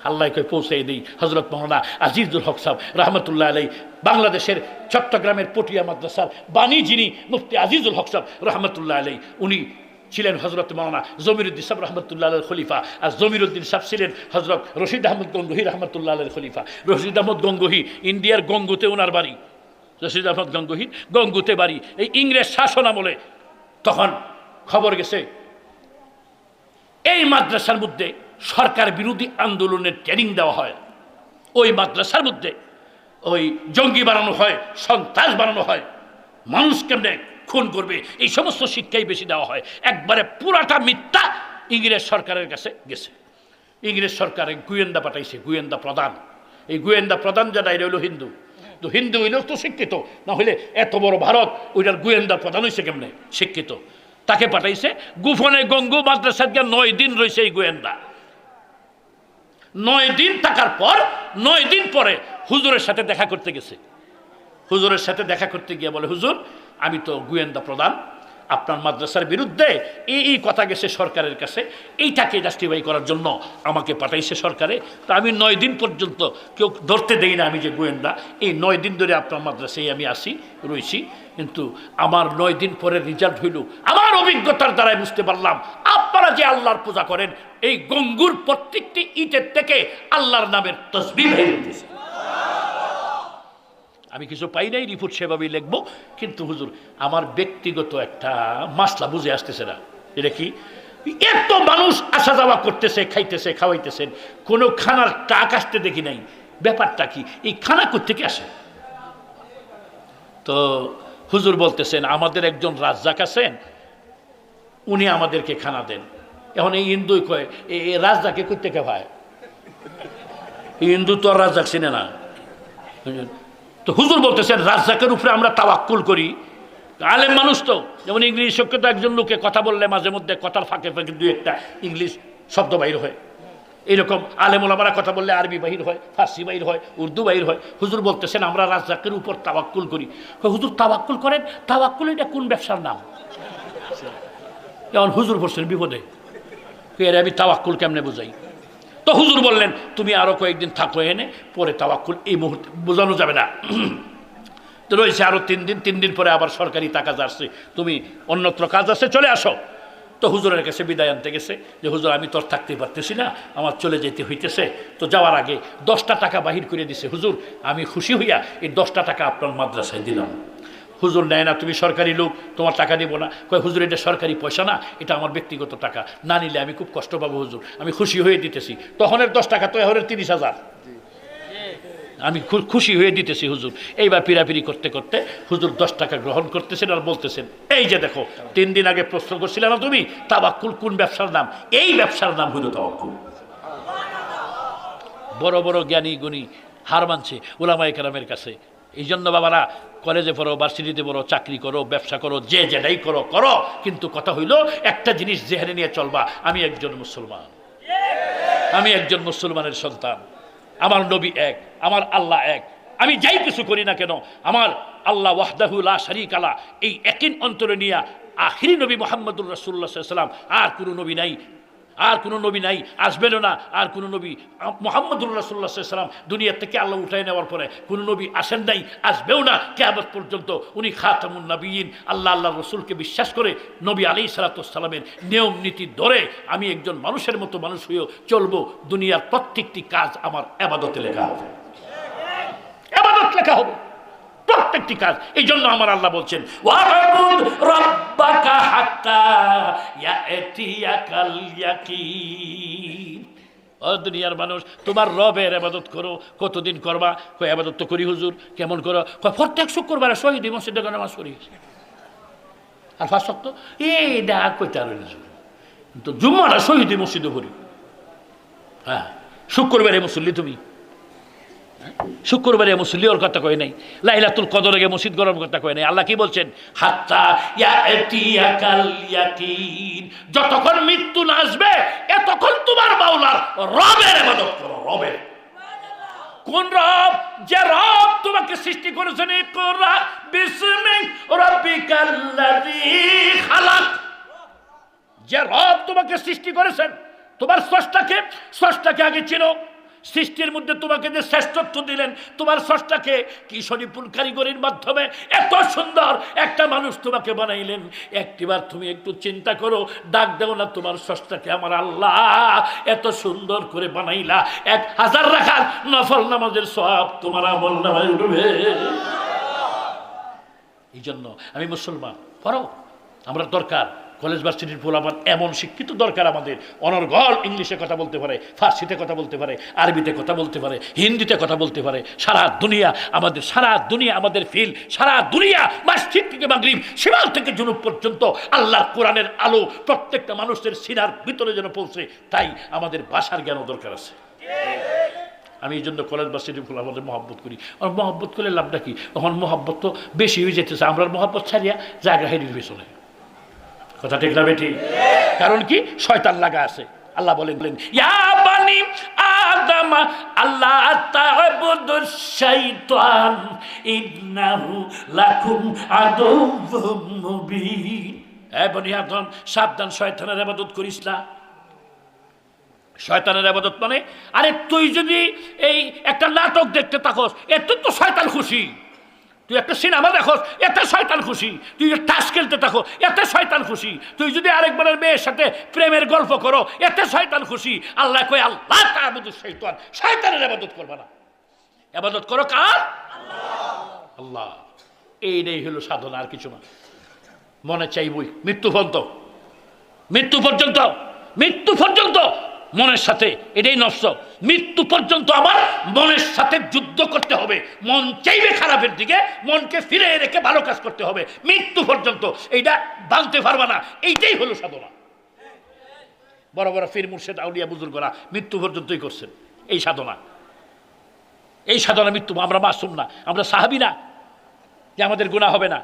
আল্লাহকে পৌঁছে দিই। হযরত মাওলানা আজিজুল হক সাহেব রহমতুল্লাহ আলাই, বাংলাদেশের চট্টগ্রামের পটিয়া মাদ্রাসার বাণী যিনি মুফতি আজিজুল হক সাহেব রহমতুল্লাহ আলাই, উনি ছিলেন হযরত মাওলানা জমিরুদ্দিন সাহেব রহমতুল্লাহ আলাইহির খলিফা। আর জমিরুদ্দিন সাহেব ছিলেন হযরত রশিদ আহমদ গঙ্গোহী রহমতুল্লাহ আলাইহির খলিফা। রশিদ আহমদ গঙ্গোহী ইন্ডিয়ার গঙ্গুতে ওনার বাড়ি, রশিদ আহমদ গঙ্গোহী গঙ্গুতে বাড়ি। এই ইংরেজ শাসন আমলে তখন খবর গেছে এই মাদ্রাসার মধ্যে সরকার বিরোধী আন্দোলনের ট্রেনিং দেওয়া হয়, ওই মাদ্রাসার মধ্যে ওই জঙ্গি বানানো হয়, সন্ত্রাস বানানো হয়, মানুষ কেমনে খুন করবে এই সমস্ত শিক্ষাই বেশি দেওয়া হয়। একবারে পুরাটা মিথ্যা ইংরেজ সরকারের কাছে গেছে। ইংরেজ সরকারে গোয়েন্দা পাঠাইছে, গোয়েন্দা প্রধান। এই গোয়েন্দা প্রধান যারা এটা হইল হিন্দু, তো হিন্দু হইলেও তো শিক্ষিত, না হইলে এত বড় ভারত ওইটার গোয়েন্দা প্রধান হয়েছে কেমনে শিক্ষিত। তাকে পাঠাইছে গোপনে গঙ্গু মাদ্রাসার 9 দিন রয়েছে এই গোয়েন্দা। 9 দিন থাকার পর 9 দিন পরে হুজুরের সাথে দেখা করতে গেছে। হুজুরের সাথে দেখা করতে গিয়ে বলে, হুজুর আমি তো গোয়েন্দা প্রধান, আপনার মাদ্রাসার বিরুদ্ধে এই কথা গেছে সরকারের কাছে, এইটাকে জাস্টিফাই করার জন্য আমাকে পাঠাইছে সরকারে। তা আমি 9 দিন পর্যন্ত কেউ ধরতে দেই না আমি যে গোয়েন্দা। এই 9 দিন ধরে আপনার মাদ্রাসায় আমি রয়েছি, কিন্তু আমার 9 দিন পরে রেজাল্ট হইল, আমার অভিজ্ঞতার দ্বারাই বুঝতে পারলাম আপনারা যে আল্লাহর পূজা করেন এই গঙ্গুর প্রত্যেকটি ইটের থেকে আল্লাহর নামের তসবিহ বের হইতেছে। আমি কিছু পাই নাই, রিপোর্ট সেভাবেই লিখবো, কিন্তু হুজুর আমার ব্যক্তিগত একটা মাসলা বুঝে আসতেছে না। এটা কি, এত মানুষ আসা যাওয়া করতেছে, খাইতেছে, খাওয়াইতেছেন, কোনো খানার টাক আসতে দেখি নাই, ব্যাপারটা কি, এই খানা কোত্থেকে আসে? তো হুজুর বলতেছেন আমাদের একজন রাজ্জাক আছেন, উনি আমাদেরকে খানা দেন। এখন এই হিন্দুই কয় এই রাজ্জাকে কোত্থেকে ভাই, হিন্দু তো আর রাজ্জাক চিনে না। তো হুজুর বলতেছেন রাজ্জাকের উপরে আমরা তাওয়াক্কুল করি। আলেম মানুষ তো, যেমন ইংলিশ শিক্ষিত একজন লোকে কথা বললে মাঝে মধ্যে কথার ফাঁকে ফাঁকে 2-1টা ইংলিশ শব্দ বাইর হয়, এরকম আলেম ওলামারা কথা বললে আরবি বাহির হয়, ফার্সি বাহির হয়, উর্দু বাহির হয়। হুজুর বলতেছেন আমরা রাজ্জাকের উপর তাওয়াক্কুল করি। হুজুর তাওয়াক্কুল করেন, তাওয়াক্কুল এটা কোন ব্যবসার নাম? যেমন হুজুর পড়ছেন বিপদে, এর আমি তাওয়াক্কুল কেমনে বোঝাই? তো হুজুর বললেন তুমি আরো কয়েকদিন থাকো এনে, পরে তাওয়াক্কুল এই মুহূর্তে বোঝানো যাবে না। তো রয়েছে আরো 3 দিন, 3 দিন পরে আবার সরকারি কাজ আসছে, তুমি অন্যত্র কাজ আছে চলে আসো। তো হুজুরের কাছে বিদায় আনতে গেছে যে হুজুর আমি তো আর থাকতে পারতেছি না, আমার চলে যেতে হইতেছে। তো যাওয়ার আগে 10টা টাকা বাহির করে দিছে। হুজুর আমি খুশি হইয়া এই 10টা টাকা আপনার মাদ্রাসায় দিলাম। হুজুর নেয় না, তুমি সরকারি লোক, তোমার টাকা দিব না। কয় হুজুর এটা সরকারি পয়সা না, এটা আমার ব্যক্তিগত টাকা, না নিলে আমি খুব কষ্ট পাবো হুজুর, আমি খুশি হয়ে দিতেছি। তখনের 10 টাকা তো এখনের 30,000, আমি খুশি হয়ে দিতেছি হুজুর। এইবার পিরাপিরি করতে করতে হুজুর 10 টাকা গ্রহণ করতেছেন আর বলতেছেন এই যে দেখো 3 দিন আগে প্রশ্ন করছিলে না তুমি তাওয়াক্কুল কোন ব্যবসার নাম, এই ব্যবসার নাম হলো তাওয়াক্কুল। বড় বড় জ্ঞানী গুণী হার মানছে উলামায়ে কেরামের কাছে। এই জন্য বাবারা কলেজে পড়ো, ভার্সিটিতে পড়ো, চাকরি করো, ব্যবসা করো, যে যেটাই করো করো, কিন্তু কথা হইল একটা জিনিস জেহেনে নিয়ে চলবা, আমি একজন মুসলমান, আমি একজন মুসলমানের সন্তান, আমার নবী এক, আমার আল্লাহ এক। আমি যাই কিছু করি না কেন আমার আল্লাহ ওয়াহদাহু লা শারীকা লা, এই একই অন্তরে নিয়ে আখিরি নবী মুহাম্মদুর রাসূলুল্লাহ সাল্লাল্লাহু আলাইহি ওয়াসাল্লাম, আর কোনো নবী নাই, আর কোনো নবী নাই, আসবেনও না। আর কোনো নবী মুহাম্মদুর রাসূলুল্লাহ সাল্লাল্লাহু আলাইহি ওয়াসাল্লাম দুনিয়া থেকে আল্লাহ উঠাই নেওয়ার পরে কোনো নবী আসেন নাই, আসবেও না কিয়ামত পর্যন্ত। উনি খাতামুন নবিয়্যিন, আল্লাহ রসুলকে বিশ্বাস করে নবী আলাইহিস সালাতু ওয়াস সালামের নিয়ম নীতি ধরে আমি একজন মানুষের মতো মানুষ হয়ে চলবো। দুনিয়ার প্রত্যেকটি কাজ আমার ইবাদতে লেখা হবে, ইবাদত লেখা হবে প্রত্যেকটি কাজ। এই জন্য আমার আল্লাহ বলছেন ওয়াবুদ রাব্বাকা হাত্তা ইয়াতিয়াকাল ইয়াকিন। ও দুনিয়ার মানুষ তোমার রবের ইবাদত করো। কতদিন করবা? কয় ইবাদত তো করি হুজুর। কেমন করো? কয় প্রত্যেক শুক্রবারে শহীদ মসজিদে নামাজ পড়ি। আর 5 ওয়াক্ত এইটা কইতে রইল, কিন্তু জুম্মাটা শহীদ মসজিদে পড়ি। হ্যাঁ শুক্রবারে মুসল্লি, তুমি শুক্রবারে মুসল্লি ওর কথা কয় নাই, লাইলাতুল কদরে গিয়ে মসজিদ গরম কথা কয় নাই। আল্লাহ কি বলছেন? হাত্তা ইয়াতিয়াকাল ইয়াকিন, যতক্ষণ মৃত্যু না আসবে এতক্ষণ তোমার মাওলার রবের ইবাদত করো। রবের কোন রব? যে রব তোমাকে সৃষ্টি করেছেন। ইকরা বিসমি রাব্বিকাল্লাযী খালাক, যে রব তোমাকে সৃষ্টি করেছেন, তোমার স্রষ্টাকে আগে চিনো। সৃষ্টির মধ্যে তোমাকে যে শ্রেষ্ঠত্ব দিলেন, তোমার স্রষ্টাকে কি সুনিপুণ কারিগরির মাধ্যমে এত সুন্দর একটা মানুষ তোমাকে বানাইলেন। একটিবার তুমি একটু চিন্তা করো, ডাক দেও না তোমার স্রষ্টাকে, আমার আল্লাহ এত সুন্দর করে বানাইলা, 1000 রাকাত নফল নামাজের সওয়াব তোমার আমল নামায় উঠবে। এই জন্য আমি মুসলমান, পড়ো। আমরা দরকার কলেজ ভার্সিটির পোলাপান এমন শিক্ষিত দরকার আমাদের, অনর্গল ইংলিশে কথা বলতে পারে, ফার্সিতে কথা বলতে পারে, আরবিতে কথা বলতে পারে, হিন্দিতে কথা বলতে পারে। সারা দুনিয়া আমাদের ফিল, সারা দুনিয়া মসজিদ থেকে মাগরিব, শিমাল থেকে জুনুব পর্যন্ত আল্লাহর কোরআনের আলো প্রত্যেকটা মানুষের সিনার ভিতরে যেন পৌঁছে, তাই আমাদের ভাষার জ্ঞানও দরকার আছে। আমি এই জন্য কলেজ ভার্সিটির ফুল আমাদের মহব্বত করি। আর মহব্বত করলে লাভটা কি? তখন মহব্বত তো বেশি হয়ে যেতেছে, আমরা মহব্বত ছাড়িয়া জায়গা হেরির পেছনে। কথা ঠিক না বেটি? কারণ কি? শয়তান লাগা আছে। আল্লাহ বলেন ইয়া বানি আদম আল্লাহ তা'বুদুশ শাইতান ইন্নাহু লাকুম আদুউম মুবিন। হে বনি আদম, সাবধান, শয়তানের ইবাদত করিস না। শয়তানের ইবাদত মানে, আরে তুই যদি এই একটা নাটক দেখতে থাকস, এতে তো শয়তান খুশি। তুই একটা সিনেমা দেখো, এতে শয়তান খুশি। তুই তাস খেলতে থাকো, এতে শয়তান খুশি। তুই যদি আরেকবারের মেয়ের সাথে প্রেমের গল্প করো, এতে শয়তান খুশি। আল্লাহ কয় আল্লাহ তা'বুদুশ শাইতান, শয়তানের ইবাদত করবে না। ইবাদত করো কার? আল্লাহ। এইটাই হলো সাধনা, আর কিছু না। মনে চাইবই মৃত্যু পর্যন্ত মনের সাথে, এটাই নফস, মৃত্যু পর্যন্ত আমার মনের সাথে যুদ্ধ করতে হবে। মন চাইবে খারাপের দিকে, মনকে ফিরে রেখে ভালো কাজ করতে হবে মৃত্যু পর্যন্ত। এইটা ভাঙতে পারবা না। এইটাই হলো সাধনা। বড় বড় পীর মুর্শিদ আউলিয়া বুজুর্গরা মৃত্যু পর্যন্তই করছেন এই সাধনা। মৃত্যু। আমরা মাসুম না, আমরা সাহাবী না যে আমাদের গুনাহ হবে না।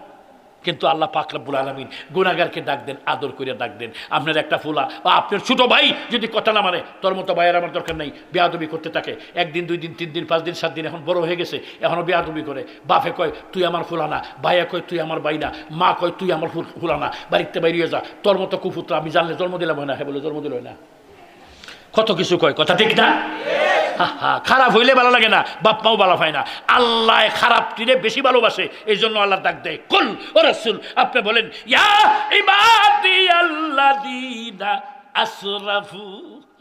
কিন্তু আল্লাহ পাক রব্বুল আলামিন গুনাহগারকে ডাক দেন, আদর করে ডাক দেন। আপনার একটা ফুলা বা আপনার ছোট ভাই যদি কথা না মানে, তোর মতো ভাইয়ের আমার দরকার নেই, বেয়াদবি করতে থাকে, 1 দিন 2 দিন 3 দিন 5 দিন 7 দিন, এখন বড় হয়ে গেছে, এখনও বেয়াদবি করে। বাপে কয় তুই আমার ফুলা না, ভাইয়া কয় তুই আমার ভাই না, মা কয় তুই আমার ফুলা না, বাড়িতে বাইরিয়ে যা, তোর মতো কুপুত্র আমি জানলে জন্ম দিলাম হয় না। হ্যাঁ বলে জন্ম দিল না, কত কিছু কয়। কথা ঠিক না? খারাপ হইলে ভালো লাগে না, বাপ মাও ভালো হয় না। আল্লাহ খারাপটিরে বেশি ভালোবাসে, এই জন্য আল্লাহ ডাক দেয় কুল ও রাসূল, আপনি বলেন ইয়া ইবাদিয়াল্লাযীনা আসরাফু।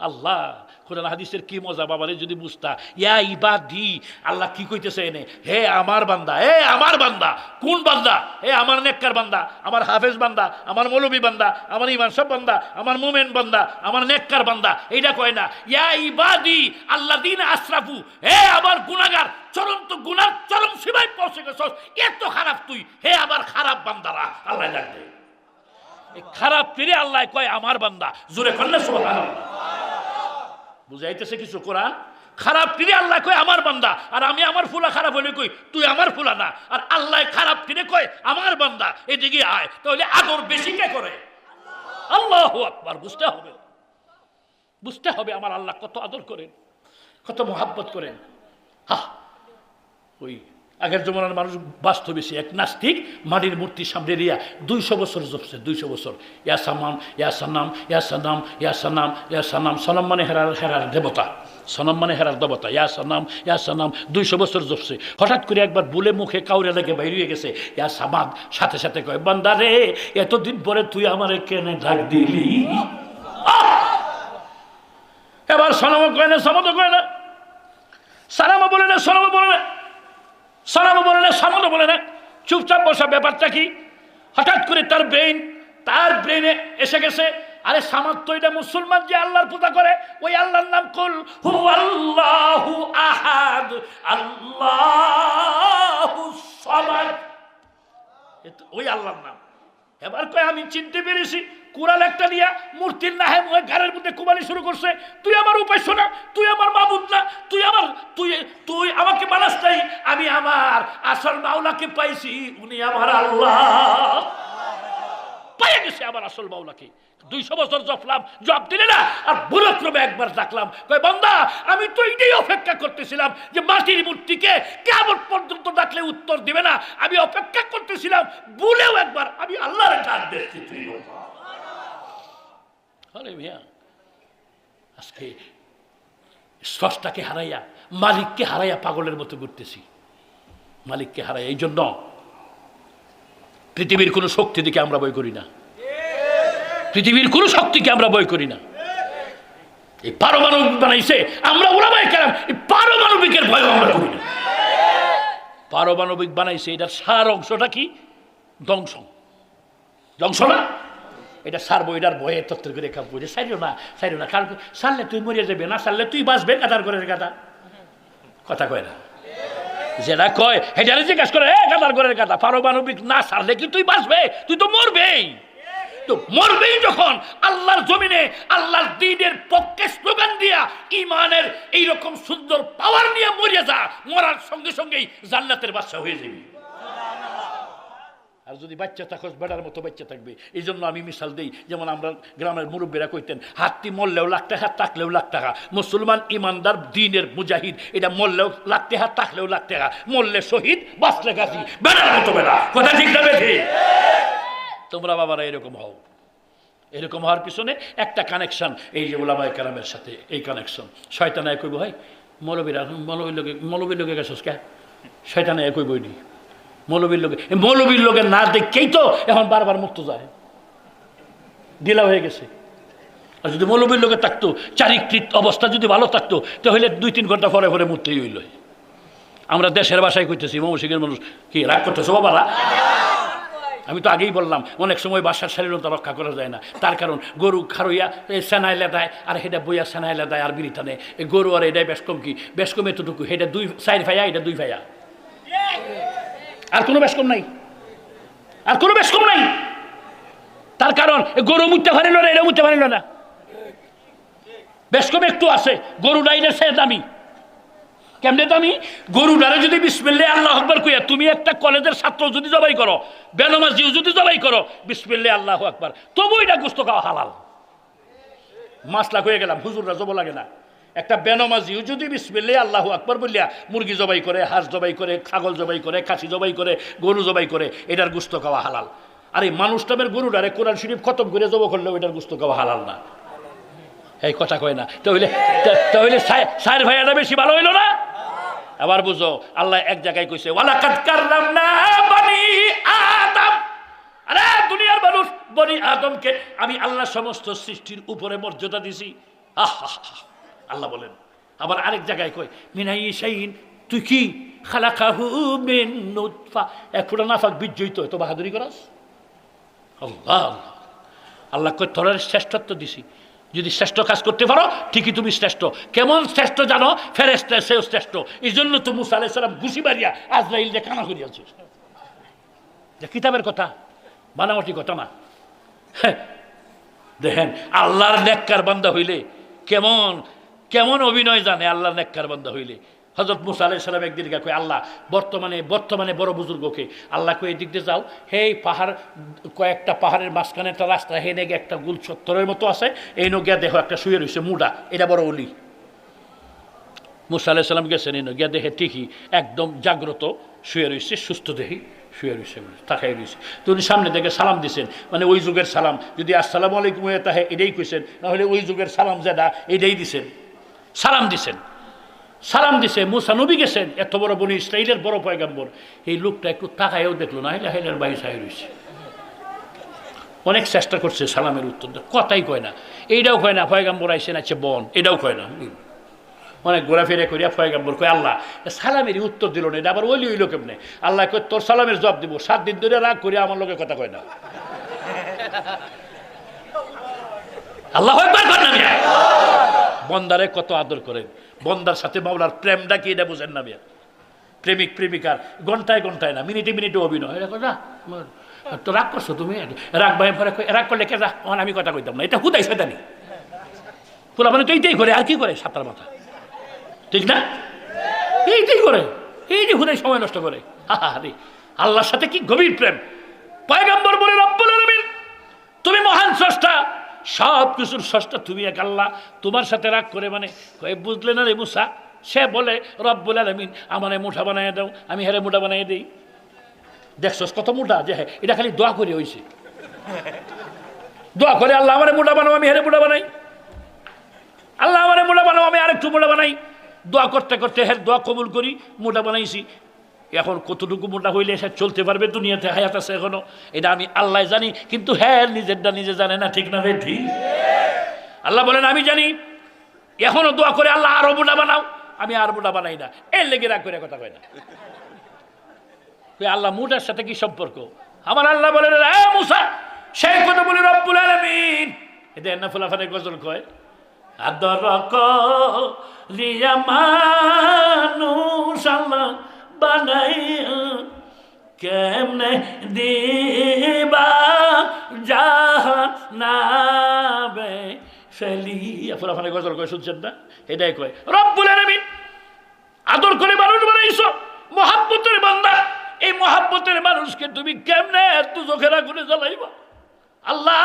আল্লাহ কোরআন হাদিসের কি মজা বাবারে যদি বুঝতা। ইয়া ইবাদি, আল্লাহ কি কইতেছে এনে? হে আমার বান্দা, হে আমার বান্দা। কোন বান্দা? হে আমার নেককার বান্দা, আমার হাফেজ বান্দা, আমার মৌলবী বান্দা, আমার ইমান সব বান্দা, আমার মুমিন বান্দা, আমার নেককার বান্দা। এইটা কয় না ইয়া ইবাদি আল্লাযীনা আসরাফু, হে আমার গুনাহগার, চরন্ত গুনার চরম সীমায় পৌঁছে গেছস, এত খারাপ তুই, হে আমার খারাপ বান্দারা। আল্লাহ ডাকে এই খারাপ ফিরে আল্লাহ কয় আমার বান্দা। জোরে কন্যা সুবহানাল্লাহ। বুঝাইতেছে কিছু কোরআন? খারাপ ফিরে আল্লাহ কয় আমার বান্দা, আর আমি আমার ফুলা খারাপ হইলে কই তুই আমার ফুলা না। আর আল্লাহ খারাপ ফিরে কয় আমার বান্দা, এদিকে আয়। তাহলে আদর বেশি কে করে? আল্লাহু আকবার। বুঝতে হবে আমার আল্লাহ কত আদর করেন, কত মহাব্বত করেন। ওই আগের জমানার মানুষ বাস্তবে সে এক নাস্তিক মাটির মূর্তির সামনে রিয়া 200 বছর জপছে, 200 বছর। ইয়া সামান ইয়া সানাম ইয়া সানাম ইয়া সানাম ইয়া সানাম। সনাম মানে হেরার দেবতা, সনাম মানে হেরার দেবতা। ইয়া সানাম 200 বছর জপছে। হঠাৎ করে একবার বুলে মুখে কাউরে লেগে বাইরে গেছে ইয়া সামাদ, সাথে সাথে কয় বান্দা রে, এতদিন পরে তুই আমারে কেনে ডাক দিলি? এবার সনামও কয় না, সামাদও কয় না, সানামও বলে না, সনামও বলে না, সালামও বলে না, সামদও বলে না, চুপচাপ বসা। ব্যাপারটা কি? হঠাৎ করে তার ব্রেইনে এসে গেছে, আরে সামাদ তো এটা মুসলমান যে আল্লাহর পূজা করে, ওই আল্লাহর নাম কুল হুয়াল্লাহু আহাদ আল্লাহুস সামাদ, ওই আল্লাহর নাম। এবার কয় আমি চিনতে পেরেছি, কোরআন একটা দিয়া মূর্তির নাহে মুহে ঘরের মধ্যে কুমারি শুরু করছে। তুই আমার উপাস্য না, তুই আমার মাবুদ না, তুই আমাকে বানাস নাই, আমি আমার আসল মাওলাকে পাইছি, উনি আমার আল্লাহ। পাইয়া গেছে আমার আসল মাওলাকে। 200 বছর জপ দিলে না, আর ভুলক্রমে একবার ডাকলাম, কয় বান্দা আমি তো এটাই অপেক্ষা করতেছিলাম যে মাটির মূর্তিকে কিয়ামত পর্যন্ত ডাকলে উত্তর দিবে না, আমি অপেক্ষা করতেছিলাম, ভুলেও একবার আমি আল্লাহর ডাক দিয়েছি। আরে মিয়া, আজকে স্রষ্টাকে হারাইয়া, মালিককে হারাইয়া পাগলের মতো ঘুরতেছি, মালিককে হারাইয়া। এই জন্য পৃথিবীর কোনো শক্তি দিকে আমরা ভয় করি না, পৃথিবীর কোনো শক্তিকে আমরা ভয় করি না। এই পারমাণবিক বানাইছে, আমরা ওলামায়ে কেরাম এই পারমাণবিকের ভয় আমরা করি না। পারমাণবিক বানাইছে, এটার সার অংশটা কি? ধ্বংস, ধ্বংস না? এটা সারবো, এটার ভয়ে তত্ত্ব করে খাবো, যে সারিও না, সারিও না, কারণ সারলে তুই মরিয়া যাবে, না সারলে তুই বাঁচবে, কাতার করে গাদা কথা কয় না, যেটা কয় হেটারে জিজ্ঞাসা করে, কাতার করে গাদা, পারমাণবিক না সারলে কি তুই বাঁচবে? তুই তো মরবেই, তো মরবেই যখন আল্লাহর জমিনে আল্লাহর দ্বীনের পক্ষে স্লোগান দিয়া ঈমানের এইরকম সুন্দর পাওয়ার নিয়ে মরিয়া যা, মরার সঙ্গে সঙ্গেই জান্নাতের বাদশা হয়ে যাবে। আর যদি বাচ্চা থাকস বেড়ার মতো বাচ্চা থাকবে। এই জন্য আমি মিশাল দিই, যেমন আমরা গ্রামের মুরব্বীরা কইতেন, হাতটি মরলেও লাখ টাকা, থাকলেও লাখ টাকা। মুসলমান ইমানদার দ্বীনের মুজাহিদ, এটা মরলেও লাখ টাকা, থাকলেও লাখ টাকা, মরলে শহীদ, বাঁচলে গাজী, বেড়ার মতো বেড়া। কথা ঠিক না বেঠি? তোমরা বাবারা এরকম হও। এরকম হওয়ার পিছনে একটা কানেকশন, এই যে উলামায়ে কেরামের সাথে এই কানেকশন। শয়তান কইব, হয় মৌলবীর লোকে গেছস কে? শয়তান কইবই নি মৌলবীর লোকে না দেখেই তো এখন বারবার মুক্ত যায়, ঢিলা হয়ে গেছে। আর যদি মৌলবীর লোকে থাকতো, চারিত্রিক অবস্থা যদি ভালো থাকতো, তাহলে 2-3 ঘন্টা পরে পরে মুক্তই হইল। আমরা দেশের ভাষায় কইতেছি, মৌসিকের মানুষ কি রাগ করতেছো বাবারা? আমি তো আগেই বললাম, অনেক সময় বাসার স্বাধীনতা রক্ষা করা যায় না। তার কারণ গরু খারইয়া সেনাইলে দেয়, আর হেটা বইয়া সেনাইলে দেয়, আর বিড়ি টানে। গরু আর এটাই বেশকম কি? বেশকম এতটুকু, হেটা 4 ভাইয়া, এটা 2 ভাইয়া, আর কোনো বেশকম নাই, আর কোনো বেশকম নাই। তার কারণ গরু মুততে পারিল না, এটা মুততে পারিল না, বেশকম একটু আছে। গরুটা এটা সে দামি, কেমনে দামি? গরুটারে যদি বিসমিল্লাহ আল্লাহু আকবার কইয়া তুমি একটা কলেজের ছাত্র যদি জবাই করো, বেনামাজিও যদি জবাই করো, বিসমিল্লাহ আল্লাহু আকবার, তবু এটা গোশত খাওয়া হালাল। মাসলা কয়ে গেলাম, হুজুররা জব লাগে না। একটা বেনামাজিও যদি বিসমিল্লাহ আল্লাহু আকবার বলিয়া মুরগি জবাই করে, হাঁস জবাই করে, ছাগল জবাই করে, খাসি জবাই করে, গরু জবাই করে, এটার গোশত খাওয়া হালাল। আর এই মানুষ নামের গরুটারে কোরআন শরীফ খতম করে জব করলেও এটার গোশত খাওয়া হালাল না। এই কথা কয় না। তাহলে 4 ভাইয়াটা বেশি ভালো হইল না? আবার বুঝো, আল্লাহ এক জায়গায় কইছে, ওয়ালাকাদ কাররামনা বনি আদম। আরে দুনিয়ার মানুষ, বনি আদমকে আমি আল্লাহ সমস্ত সৃষ্টির উপরে মর্যাদা দিছি। আল্লাহ বলেন। আবার আরেক জায়গায় কই, মিনাই শাইইন, তুই কি খালাকাহু মিন নুতফা, এক ফোঁটা নাফাক বীর্যই তো বাহাদুরি করাস। আল্লাহ আল্লাহ কই, তোর শ্রেষ্ঠত্ব দিছি, যদি শ্রেষ্ঠ কাজ করতে পারো ঠিকই তুমি শ্রেষ্ঠ। কেমন শ্রেষ্ঠ জানো? ফেরেশতা সেও শ্রেষ্ঠ। এই জন্য তো মুসা আলাইহিস সালাম ঘুষি মারিয়া আজরাইল যে কানা করিয়াছে। যে কিতাবের কথা, বানাওয়াটি কথা না। দেখেন আল্লাহর নেককার বান্দা হইলে কেমন কেমন অভিনয় জানে। আল্লাহর নেককার বান্দা হইলে হযরত মুসা আলাইহিস সালাম একদিন কই, আল্লাহ বর্তমানে বড় বুজুর্গকে আল্লাহ কই, এদিক দিয়ে যাও, হেই পাহাড়, কয়েকটা পাহাড়ের মাঝখানে একটা রাস্তা, হে নেগে একটা গুল চত্বরের মতো আছে, এই নো গিয়া দেখো একটা শুয়ে রয়েছে মুডা, এটা বড় অলি। মুসা আলাইহিস সালাম গেছেন, এই নো গিয়া দেখে ঠিকই একদম জাগ্রত শুয়ে রয়েছে, সুস্থ দেহি শুয়ে রয়েছে, তাকাই রয়েছে। তো উনি সামনে থেকে সালাম দিছেন, মানে ওই যুগের সালাম, যদি আসসালামু আলাইকুম হয়ে তাহে এটাই কইছেন, নাহলে ওই যুগের সালাম যেটা এটাই দিছেন, সালাম দিছে। মুসা নবী গেছেন, এত বড় বনি ইসরাইলের বড় পয়গাম্বর, এই লোকটা একটু তাকায়ও দেখলো না, হেলের বাইরে চাই রয়েছে। অনেক চেষ্টা করছে সালামের উত্তর, কথাই কয় না, এইটাও কয় না পয়গাম্বর আইসেন আছে বন, এটাও কয় না। অনেক ঘোরাফেরা করিয়া পয়গাম্বর কয়, আল্লাহ সালামেরই উত্তর দিল না, এটা আবার ওলি হইল কেমনে? আল্লাহ কয়, তোর সালামের জবাব দিব, 7 দিন ধরে রাগ করিয়া আমার লোকের কথা কয় না। আল্লাহ একবার কর না মিয়া। বন্দারে কত আদর করেন, বন্দার সাথে মাওলার প্রেমটা কি এটা বুঝেন না মিয়া? প্রেমিক প্রেমিকার ঘন্টায় ঘন্টায় না, মিনিটে মিনিটে অভিনয়। তো রাগ করছো তুমি, রাগ ভাই রাগ করলে কে রাগ, আমি কথা কইতাম না, এটা হুদাই শয়তানি। পোলা মানে তো এইটাই করে, আর কি করে? সাঁতার মাথা, ঠিক না? এইটাই করে, এই যে হুদাই সময় নষ্ট করে। আরে আল্লাহর সাথে কি গভীর প্রেম। পয়গম্বর বলে, রব্বুল আলামিন তুমি মহান স্রষ্টা, সব কিছুর স্রষ্টা তুমি এক আল্লাহ, তোমার সাথে রাগ করে মানে বুঝলে না রে মুসা? সে বলে, রব্বুল আলামিন আমারে মুঠা বানাই দাও, আমি হেরে মুঠা বানাই দিই। দেখছস কত মুঠা, যে এটা খালি দোয়া করে হইছে, দোয়া করে আল্লাহ আমারে মুঠা বানাও, আমি হেরে মুঠা বানাই। আল্লাহ আমারে মোটা বানাও, আমি আরেকটু মোটা বানাই। দোয়া করতে করতে হ্যাঁ দোয়া কবুল করি, মোটা বানাইছি। এখন কতটুকু মোটা হইলে সে চলতে পারবে দুনিয়াতে, হায়াত আছে এখনো, এটা আমি আল্লাহ জানি। কিন্তু হ্যাঁ নিজেরটা নিজে জানে না, ঠিক না রে? ঠিক। আল্লাহ বলেন আমি জানি। এখনো দোয়া করে আল্লাহ আরো মোটা বানাও, আমি আর মোটা বানাই না। এর লেগে রাগ করে কথা কয় না। আল্লাহ মোটার সাথে কি সম্পর্ক? আমার আল্লাহ বলেন মুসা, সেই কথা বলি রব্বুল আলামিন। এটা না ফুলাফানে গজল কয়, আদরক লিয়া মানুষ আল্লাহ বানাই কেমনে দিবা জাহান্নামে ফেলিয়া। ফুলাফানে গজল কয়, শুনছেন না? এটাই কয় রব্বুল আলামিন আদর করে মানুষ বানাইছো, মহাব্বতের বান্দা। এই মহাব্বতের মানুষকে তুমি কেমনে দুজখের আগুনে জ্বালাইবা? আল্লাহ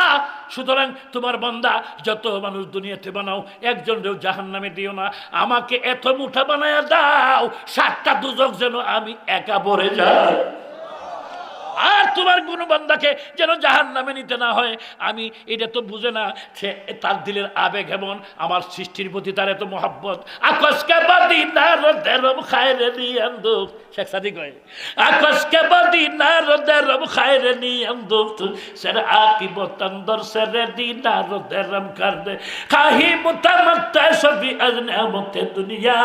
সুতরাং তোমার বান্দা যত মানুষ দুনিয়াতে বানাও, একজনও জাহান্নামে দিও না। আমাকে এত মুঠা বানায়া দাও 7টা দুজখ যেন আমি একা ভরে যাই, আর তোমার কোনো বান্দাকে যেন জাহান্নামে নিতে না হয়। আমি এটা তো বুঝে না, সে তার দিলের আবেগ এমন, আমার সৃষ্টির প্রতি তার এত মহাব্বত। আকাশকে বাদি নার দেরম খায়রে নিয়ান্দুক, শেখ সাদি কয় আকাশকে বাদি নার দেরম খায়রে নিয়ান্দুক সের আকিবত অন্দর সেরে দি নার দেরম কর দে কাহি মুতামাত্তা সবি আজনামতে দুনিয়া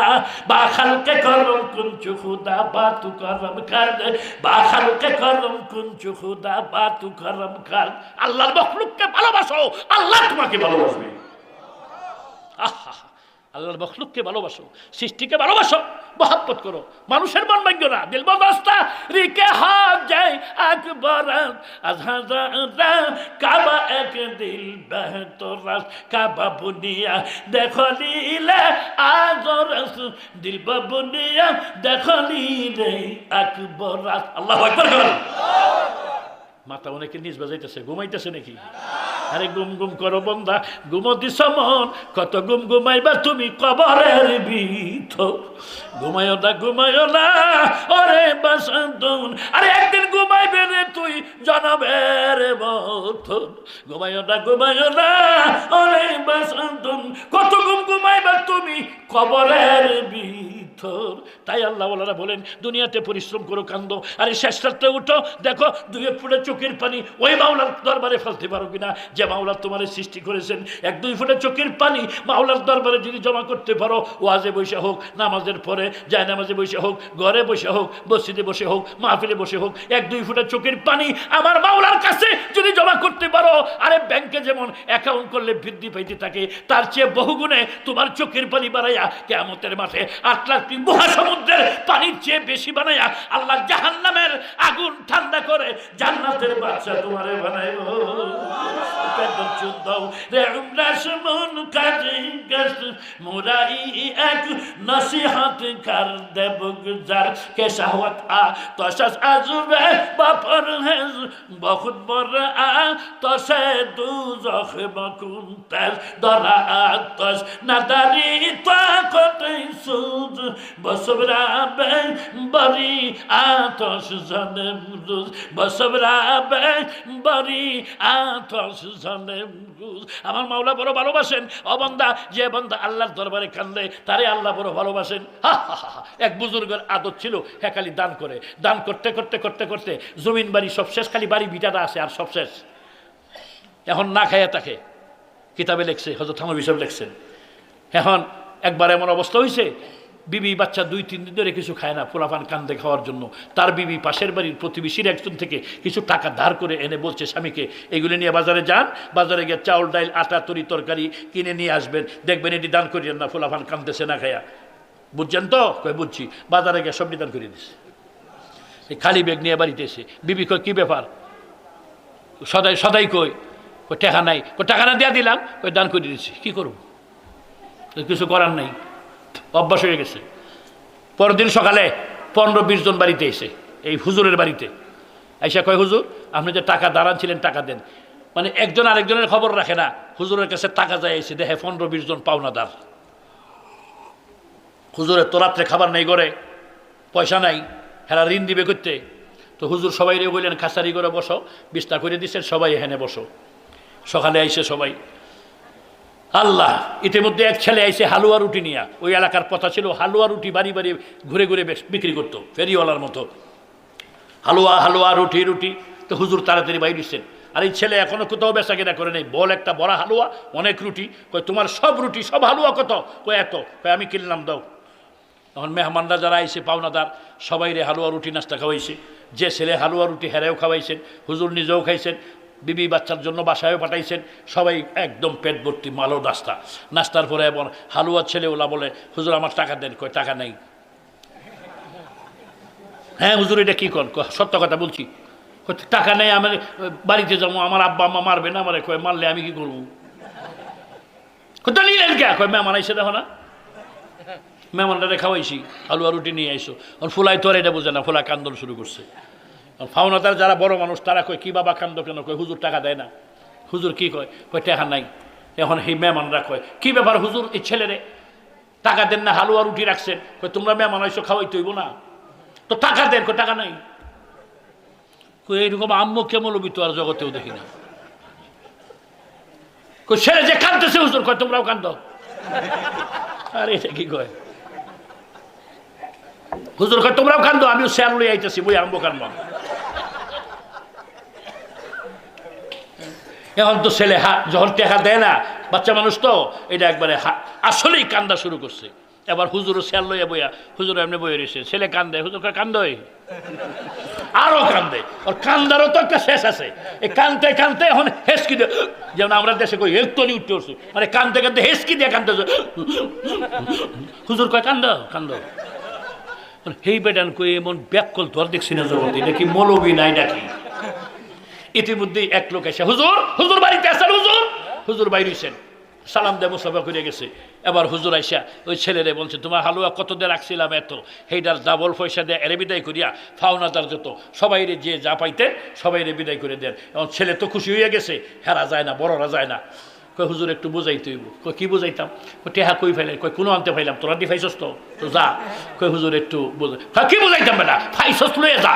বা খালকে করম কুনচু খুদা বা তু করম কর দে বা খালকে করম কুনচু খুদা বা তু করম কর। আল্লাহর মখলুককে ভালোবাসো, আল্লাহ তোমাকে ভালোবাসবে। আহা, আল্লাহর মখলুককে ভালোবাসো, সৃষ্টিকে ভালোবাসো, মহব্বত করো। মানুষের মন ভাগ্য না, দিল বস্তা রিকে হাত যায় আকবর আজহারা কাবা এক দিল বেহতরাস কাবা বুনিয়া দেখলিলে আজরস দিল বুনিয়া দেখলিলে আকবর। আল্লাহু আকবার। মাথা অনেকে নিজ বাজাইতেছে, ঘুমাইতেছে নাকি? আরে গুম গুম করো বন্দা, ঘুমতি সমন কত গুম ঘুমাইবা তুমি কবরের ভিতর। ঘুমায়ো না ওরে বাসন্তন, আরে একদিন ঘুমাইবে রে তুই জনমের মতন। ঘুমায়ো না ওরে বাসন্তন, কত গুম ঘুমাইবা তুমি কবরের ভিতর। তাই আল্লাহ ওয়ালারা বলেন দুনিয়াতে পরিশ্রম করো, কান্দো, আরে শেষ রাত্রে উঠো, দেখো 2 ফুটে চোখের পানি ওই মাওলার দরবারে ফেলতে পারো কিনা, যে মাওলা তোমার সৃষ্টি করেছেন। 1-2 ফুটে চোখের পানি মাওলার দরবারে যদি জমা করতে পারো, ওয়াজে বসে হোক, নামাজের পরে যায় নামাজে বসে হোক, ঘরে বসে হোক, মসজিদে বসে হোক, মাহফিলে বসে হোক, 1-2 ফুটে চোখের পানি আমার মাওলার কাছে যদি জমা করতে পারো, আরে ব্যাংকে যেমন অ্যাকাউন্ট করলে বৃদ্ধি পাইতে থাকে, তার চেয়ে বহুগুণে তোমার চোখের পানি বাড়াইয়া কিয়ামতের মাঠে আটলান্টিক মহাসমুদ্রের পানির চেয়ে বেশি বানাইয়া আল্লাহ জাহান্নামের আগুন ঠান্ডা করে জান্নাতের বাদশা তোমারে বানাইব। পেদর চুদাও রে উমরাস মন কাজে গস মুরাই এক নসিহত কর দেব গুজার কে শাহওয়াত আ তশাস আজবে বাপর হেজ বহুত বড় আ তসে দুজখ বকুন তার দরা আতশ নাদারি তাকত সুদ বসবরা বে বরি আতশ জানেম রুজ বসবরা বে বরি আতশ জানেম রুজ। আমার মাওলা বড় ভালোবাসেন। ও বান্দা, যে বান্দা আল্লাহর দরবারে কান্দে তারে আল্লাহ বড় ভালোবাসেন। এক বুজুর্গের আদত ছিল, হ্যাঁ খালি দান করে, দান করতে করতে করতে করতে জমিন বাড়ি সব শেষ, খালি বাড়ি ভিটাটা আছে আর সব শেষ। এখন না খাইয়া তাকে কিতাবে লেখছে, হযরত থানভী সাহেব লেখছেন। এখন একবার এমন অবস্থা হয়েছে, বিবি বাচ্চা 2-3 দিন ধরে কিছু খায় না, পোলাপান কান্দে খাওয়ার জন্য। তার বিবি পাশের বাড়ির প্রতিবেশীর একজন থেকে কিছু টাকা ধার করে এনে বলছে স্বামীকে, এগুলি নিয়ে বাজারে যান, বাজারে গিয়ে চাউল ডাইল আটা তরি তরকারি কিনে নিয়ে আসবেন, দেখবেন এটি দান করিয়েন না, পোলাপান কান্দেছে না খায়া। বুঝছেন তো? কই বুঝছি। বাজারে গিয়ে সবটি দান করিয়ে দিচ্ছে। এই খালি ব্যাগ নিয়ে বাড়িতে এসে বিবি কই কি ব্যাপার, সদাই কই টাকা নাই, টাকা না দিয়া দিলাম, কই দান করে দিচ্ছি, কি করব, কিছু করার নাই, অভ্যাস হয়ে গেছে। পরের দিন সকালে 15-20 জন বাড়িতে এসে, এই হুজুরের বাড়িতে আইসা কয়, হুজুর আপনি যে টাকা দাঁড়ান ছিলেন টাকা দেন। মানে একজন আরেকজনের খবর রাখে না, হুজুরের কাছে টাকা যায় এসে দেখে 15-20 জন পাওনাদার। হুজুরের তো রাত্রে খাবার নেই, ঘরে পয়সা নাই, হেরা ঋণ দিবে করতে। তো হুজুর সবাই রে বললেন খাসারি করে বসো, বিছনা করে দিচ্ছেন, সবাই এখানে বসো। সকালে আইসে সবাই আল্লাহ, ইতিমধ্যে এক ছেলে আইসে হালুয়া রুটি নিয়ে, ওই এলাকার কথা ছিল হালুয়া রুটি বাড়ি বাড়ি ঘুরে ঘুরে বিক্রি করতো ফেরিওয়ালার মতো, হালুয়া হালুয়া রুটি রুটি। তো হুজুর তাড়াতাড়ি বাইরে দিচ্ছেন, আর এই ছেলে এখনো কোথাও বেচা কেনা করে নেই। বল একটা বড় হালুয়া, অনেক রুটি। কই তোমার সব রুটি সব হালুয়া কত? কই এত। কই আমি কিনলাম, দাও। তখন মেহমানরা যারা আইসে পাওনাদার সবাই রে হালুয়া রুটি নাস্তা খাওয়াইছে। যে ছেলে হালুয়া রুটি হেরেও খাওয়াইছেন, হুজুর নিজেও খাইছেন, বিবি বাচ্চার জন্য বাসায়ও পাঠাইছেন, সবাই একদম পেট ভর্তি মালো নাস্তা। নাস্তার পরে এমন হালুয়ার ছেলে ওলা বলে, হুজুর আমার টাকা দেন। কয় টাকা নেই। হ্যাঁ হুজুর এটা কী কর? সত্য কথা বলছি। টাকা নেই, আমি বাড়িতে যাবো, আমার আব্বা আম্মা মারবে না আমারে। কয় মারলে আমি কি করবো? কোথাও নিলেন কে? কয় মেহমান আইসে দেখো না, মেহমানটারে খাওয়াইছি, হালুয়া রুটি নিয়ে আইসো। ফুলাই তো আর এটা বোঝে না, ফুলা কান্দন শুরু করছে। ফাউনাদার যারা বড় মানুষ তারা কয় কি বাবা কান্দ কেন? কয় হুজুর টাকা দেয় না। হুজুর কি কয়? কয় টাকা নাই। এখন এই মেহমানরা কয় কি ব্যাপার হুজুর, এই ছেলেরে টাকা দেন না, হালুয়া রুটি রাখছেন? কয় তোমরা মেহমান আইসো, খাওয়াই তৈব না, তো টাকা দেন। কয় টাকা নাই। কই এইরকম আম্মু কেমন তো আর জগতেও দেখি না। কই ছেলে যে কান্দতেছে হুজুর। কয় তোমরাও কান্দ। আরে এটা কি কয়? হুজুর কয় তোমরাও কান্দো, আমিও শেয়ার লই আইতেছি, বই আরম্ভ কান্দব। এখন তো ছেলে যখন টাকা দেয় না, বাচ্চা মানুষ তো, এটা একবারে আসলেই কান্দা শুরু করছে। এবার হুজুরও শেয়ার লইয়া বইয়া, হুজুর এমনি বইয়ে রয়েছে, ছেলে কান্দে। হুজুর কয় কান্দই, আরো কান্দে। ওর কান্দারও তো একটা শেষ আছে। এই কানতে কানতে এখন হেসকি দিয়ে, যেমন আমরা দেশে কই হেলতনি উঠতে উঠছে, মানে কানতে কানতে হেসকি দিয়ে কানতে। হুজুর কয় কান্দ কান্দ। হেই বেটান কই এমন ব্যাকল তোর দেখছি না জগতে, নাকি মৌলবি নাই নাকি? ইতিমধ্যেই এক লোক এসে, হুজুর হুজুর বাড়িতে আসেন। হুজুর হুজুর বাইরে হইছেন, সালাম দেয় মুসাফা করে গেছে। এবার হুজুর আইসা ওই ছেলেরে বলছে, তোমার হালুয়া কত দিয়ে রাখছিলাম এত, সেইটার ডাবল পয়সা দিয়ে এরে বিদায় করিয়া ফাওনাদার যত সবাই রে যে যা পাইতেন সবাই রে বিদায় করে দেন। এবং ছেলে তো খুশি হয়ে গেছে, হেরা যায় না, বড়রা যায় না। কই হুজুর একটু বুঝাইতে হইব। কই কি বুঝাইতাম? কই টেহা কই ফাইলে? কই কোনো আনতে ফাইলাম, তোরা দি ফাইছস তো, তো যা। কই হুজুর একটু বুঝাই। কি বুঝাইতাম বেটা? ফাইছস লয়ে যা।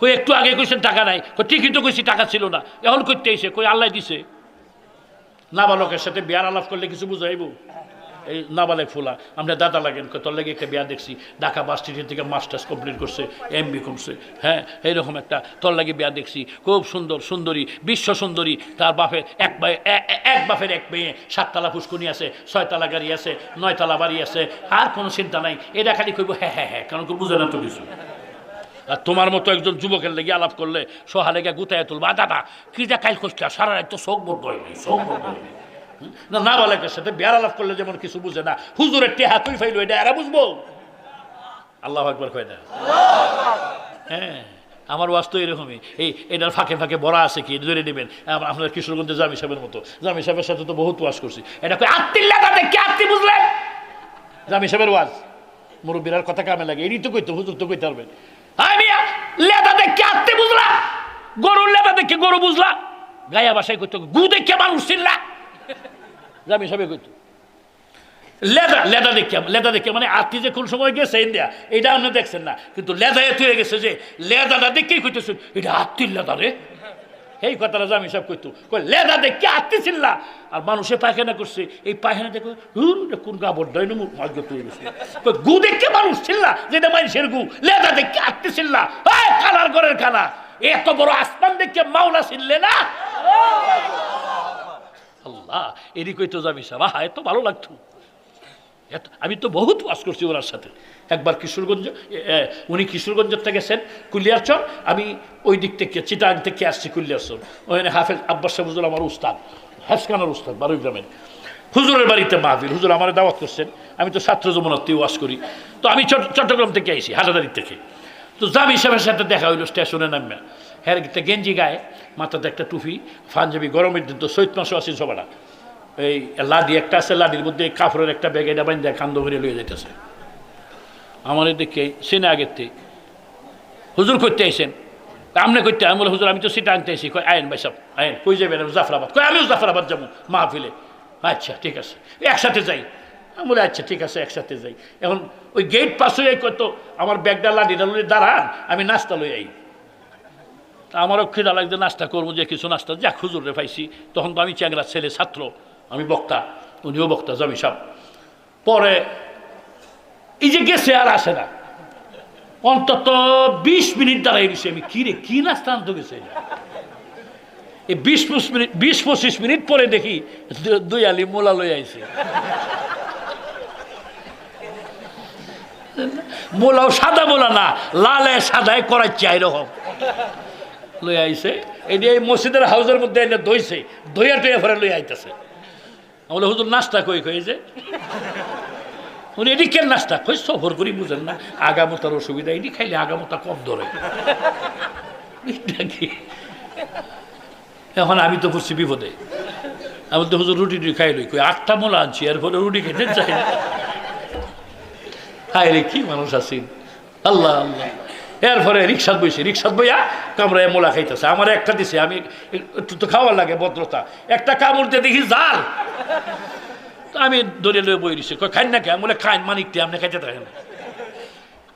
কই একটু আগে কইছেন টাকা নাই। কই ঠিকই তো কইছি টাকা ছিল না, এখন করতে এসে কই আল্লাহ দিছে। নাবালকের সাথে বিয়ার আলাপ করলে কিছু বুঝাইব? এই নাবালেক ফুলা আমরা দাদা লাগেন, তোর লাগে একটা বিয়া দেখছি, ঢাকা ভার্সিটি থেকে মাস্টার্স কমপ্লিট করছে, এমবি করছে। হ্যাঁ এইরকম একটা তোর লাগে বিয়া দেখছি, খুব সুন্দর সুন্দরী, বিশ্ব সুন্দরী। তার বাপের এক বাপের এক মেয়ে, 7 তালা ফুসকুনি আছে, 6 তালা গাড়ি আছে, 9 তালা বাড়ি আছে, আর কোনো চিন্তা নাই। এটা খালি কইব হ্যাঁ হ্যাঁ হ্যাঁ, কারণ বুঝে না তো কিছু। আর তোমার মতো একজন যুবকের লেগে আলাপ করলে সোহা লেগে গুতায় তুলবা, দাদা কি যা কাল করতে সারা রাত তো শোক বোধ হয়নি, শোক বোধ হয়নি। না নাবালকের সাথে বিয়ার আলাপ করলে যেমন কিছু বুঝে না, হুজুরের টেহা তুই ফাইল এটা এরা বুঝবো? আল্লাহ একবার কয় না। হ্যাঁ আমার ওয়াজ তো এরকমই। এটার ফাঁকে ফাঁকে বড়া আছে কি ধরে নেবেন। আপনার কিশোরগঞ্জে জামি সাহেবের মতো, জামি সাহেবের সাথে তো বহুত ওয়াজ করছি। এটা কই আত্মিল্লা তাদের কি আত্মি বুঝলেন? জামি সাহেবের ওয়াজ মুরব্বীর কথা কামে লাগে, এরই তো কইতো, হুজুর তো কইতে পারবেন। লেদা দেখে আত্মি বুঝলা, গরুর লেদা দেখে গরু বুঝলা, গায়া বাসায় কইতো গু দেখে মানুষ চিনলা। জামি সাহেব কইতো লেদা দেখে মানে আত্মি যে কোন সময় গেছে ইন্ডিয়া, এটা আপনি দেখছেন না, কিন্তু লেদা এত হয়ে গেছে যে লেদাটা দেখেই কইতেছেন এটা আত্মির লেদা রে। এই কথাটা জামি সাহেব কইতো, কই লেদা দেখে আত্মি চিনলা। আর মানুষে পায়খানা করছে, এই পায়খানা দেখো কোন কাপড় দেয় গু দেখে মানুষ চিনলা, যেটা মানুষের গু। লেদা দেখে আত্মি চিনলা, খানার ঘরের খানা। এত বড় আসমান দেখে মাওলা চিনলে না? আল্লাহ এরই কইতো জামি সাহেব, এত ভালো লাগতো। আমি তো বহুত ওয়াজ করছি ওনার সাথে। একবার কিশোরগঞ্জ, উনি কিশোরগঞ্জতে গেছেন কুলিয়ারচর, আমি ওই দিক থেকে চিটাং থেকে আসছি কুলিয়ারচর। ওখানে হাফেজ আব্বাস সাহেব হুজুর আমার উস্তাদ, হেফখানার উস্তাদ বারুই গ্রামের। হুজুরের বাড়িতে মাহফিল, হুজুর আমার দাওয়াত করছেন। আমি তো ছাত্র যমুনাতে ওয়াজ করি, তো আমি চট্টগ্রাম থেকে আইছি, হাটাদারি থেকে। তো জামি সাহেবের সাথে দেখা হইলো স্টেশনে নামিয়া। হ্যাঁ একটা গেঞ্জি গায়ে, মাথাতে একটা টুপি, পাঞ্জাবি, গরমের দিন তো চৈত মাসও আছি সবাটা। এই লাডি একটা আছে, লাডির মধ্যে কাপড়ের একটা ব্যাগ, এটা বাইন্দা কান্দ করে লইয়ে যাইতেছে। আমার দেখে সিনে আগের থেকে হুজুর করতে আইসেন, আমনে করতে। আমি বলে হুজুর আমি তো সিটা আনতে আইসি। কয় আইন ভাই সব আইন। কই যাবেন? জাফরাবাদ। কয় আমিও জাফরাবাদ যাবো মাহফিলে। আচ্ছা ঠিক আছে একসাথে যাই। আমি বলে আচ্ছা ঠিক আছে একসাথে যাই। এখন ওই গেট পাস হয়ে কত আমার ব্যাগটা লাডিটা লই দাঁড়ান, আমি নাস্তা লই আই। আমারও খিদা লাগছে, নাস্তা করবো যে কিছু নাস্তা, যাক হুজুরে পাইছি। তখন তো আমি চ্যাংরা ছেলে, ছাত্র, আমি বক্তা, উনিও বক্তা, জামি সাহেব। পরে এই যে গেছে আর আসে না, অন্তত 20 মিনিট দাঁড়াই দিছে। আমি কি নাস্তা আনতে গেছে, এই 20-25 মিনিট পরে দেখি 2 আলি মোলা লই আইছে। মোলাও সাদা মোলা না, লালে সাদায় করাচ্ছে এরকম লই আইছে। এই মসজিদের হাউসের মধ্যে এনে দইছে, দইয়া টইয়া ফেরে লই আইতেছে। বলে হুজুর নাস্তা কই যে উনি এটি কেন নাস্তা কই, সফর করি বুঝেন না, আগামতার অসুবিধা, এটি খাইলে আগামতা কম ধরে। এখন আমি তো পড়ছি বিপদে। আমি তো হুজুর রুটি খাই লই, কই 8টা মোলা আনছি, এরপরে রুটি খেতে চাই না। হায় রে, কি মানুষ আছেন, আল্লাহ আল্লাহ। এরপরে রিক্সাত বইয়া কামড়ায় মোলা খাইতেছে। আমার একটা দিছে, আমি একটু তো খাওয়ার লাগে ভদ্রতা, একটা কামড় দিয়ে দেখি জাল। আমি ধরে লয়ে বই দিছি, খাই না কে বলে খাইন মানিকটি আপনি খাইতে থাকেন।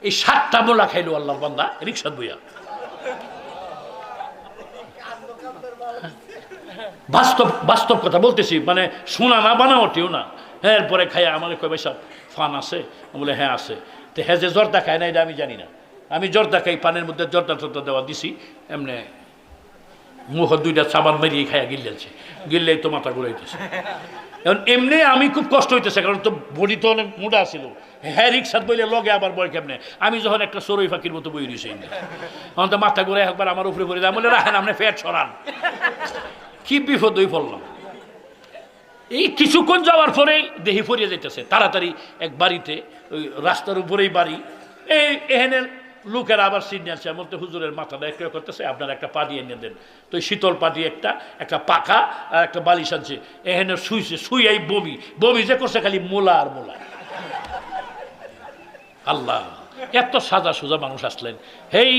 এই 7টা মোলা খাইলো আল্লাহর বান্দা রিক্সাত বইয়া। বাস্তব কথা বলতেছি, মানে শোনা না বানাওটিও না। এরপরে খাইয়া আমার কই ভাই সাহেব ফান আছে, বলে হ্যাঁ আছে। তো হ্যাঁ, যে জর্দা খায় না এটা আমি জানি না, আমি জর্দা খাই, পানের মধ্যে জর্দা দেওয়া দিছি, এমনি মুখ 2টা সাবান মেরিয়ে খাইয়া গিললেই তো মাথা ঘুরাইতেছে। এখন এমনি আমি খুব কষ্ট হইতেছে, কারণ তো বডি তো অনেক মোটা ছিল। হ্যাঁ রিক্সাত বইলে লগে আবার বয় কেমনে, আমি যখন একটা সরই ফাঁকির মতো বই দিয়েছি, তখন তো মাথা ঘুরে একবার আমার উপরে পড়ে যায়। বলে রাখেন আপনি ফ্যাট সরান, কি বিপদ হয়ে পড়লাম। এই কিছুক্ষণ যাওয়ার পরেই দেহি ফরিয়ে যাইতেছে তাড়াতাড়ি এক বাড়িতে, ওই রাস্তার উপরেই বাড়ি। এহেনের লোকেরা আবার সিট নিয়ে আসছে, এমন তো হুজুরের মাথাটা একটু করতেছে, আপনার একটা পাটি এনে দেন। তো ওই শীতল পাটি একটা পাখা আর একটা বালিশ আনছে। এহেনের শুইয়াই বমি যে করছে, খালি মোলা আর মোলা। আল্লাহ, এত সাদা সোজা মানুষ আসলেন। হেই